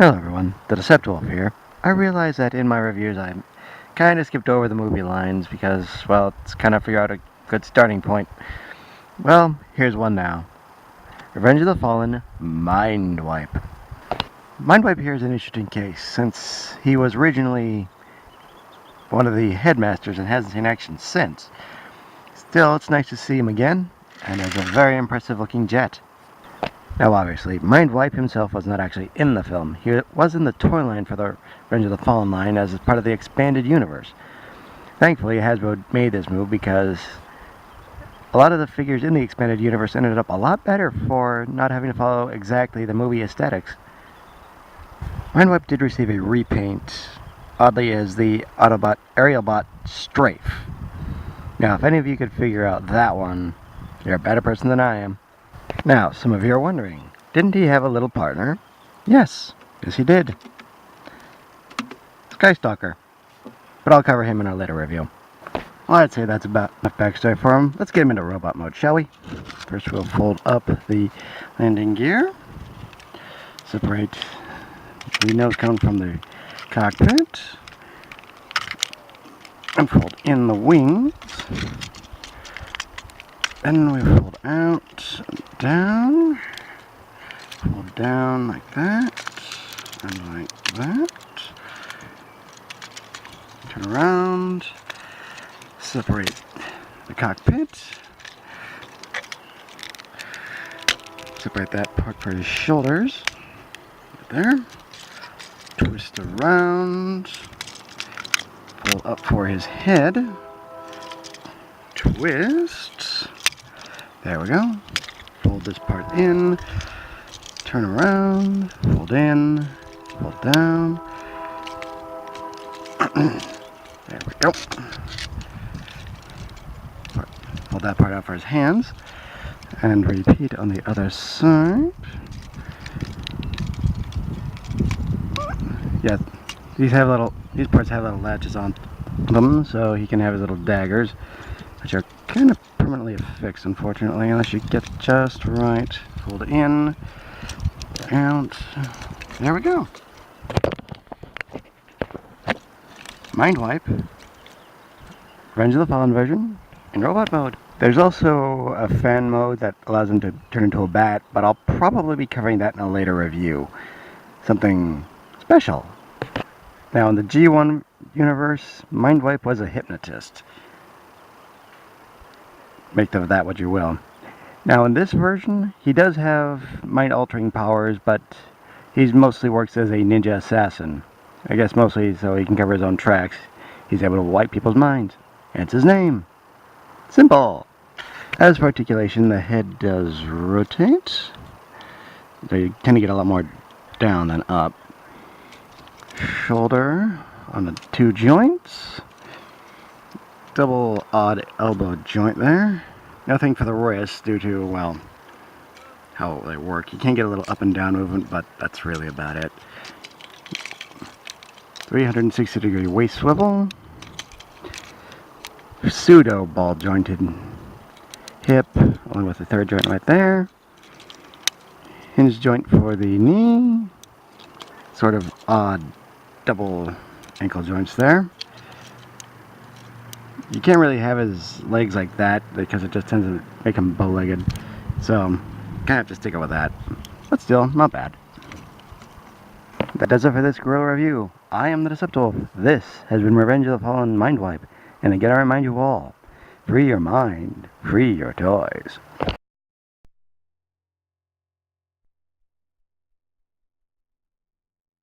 Hello everyone, the Deceptiwolf here. I realize that in my reviews I kind of skipped over the movie lines because, well, it's kind of figure out a good starting point. Well, here's one now. Revenge of the Fallen, Mindwipe. Mindwipe here is an interesting case since he was originally one of the headmasters and hasn't seen action since. Still, it's nice to see him again, and there's a very impressive looking jet. Now obviously, Mindwipe himself was not actually in the film. He was in the toy line for the Revenge of the Fallen line as part of the expanded universe. Thankfully, Hasbro made this move because a lot of the figures in the expanded universe ended up a lot better for not having to follow exactly the movie aesthetics. Mindwipe did receive a repaint, oddly as the Autobot Aerialbot Strafe. Now, if any of you could figure out that one, you're a better person than I am. Now, some of you are wondering, didn't he have a little partner? Yes he did. Skystalker. But I'll cover him in a later review. Well, I'd say that's about enough backstory for him. Let's get him into robot mode, shall we? First we'll fold up the landing gear. Separate the nose cone from the cockpit. And fold in the wings. Then we fold out, down, fold down like that, and like that. Turn around, separate the cockpit, separate that part for his shoulders, right there. Twist around, pull up for his head, twist. There we go. Fold this part in, turn around, fold in, fold down. There we go. Fold that part out for his hands, and repeat on the other side. Yeah, these parts have little latches on them, so he can have his little daggers, which are kind of permanently affixed, unfortunately, unless you get just right. Fold in, out. There we go. Mindwipe, Revenge of the Fallen version, in robot mode. There's also a fan mode that allows him to turn into a bat, but I'll probably be covering that in a later review. Something special. Now, in the G1 universe, Mindwipe was a hypnotist. Make of that what you will. Now, in this version, he does have mind-altering powers, but he mostly works as a ninja assassin. I guess mostly so he can cover his own tracks. He's able to wipe people's minds. Hence his name. Simple. As for articulation, the head does rotate. So you tend to get a lot more down than up. Shoulder on the two joints. Double odd elbow joint there. Nothing for the wrist due to, well, how they work. You can get a little up and down movement, but that's really about it. 360-degree waist swivel. Pseudo ball jointed hip, along with the third joint right there. Hinge joint for the knee. Sort of odd double ankle joints there. You can't really have his legs like that because it just tends to make him bow-legged. So, kind of have to stick it with that. But still, not bad. That does it for this Guerilla review. I am the Deceptiwolf. This has been Revenge of the Fallen Mindwipe. And again, I remind you all, free your mind, free your toys.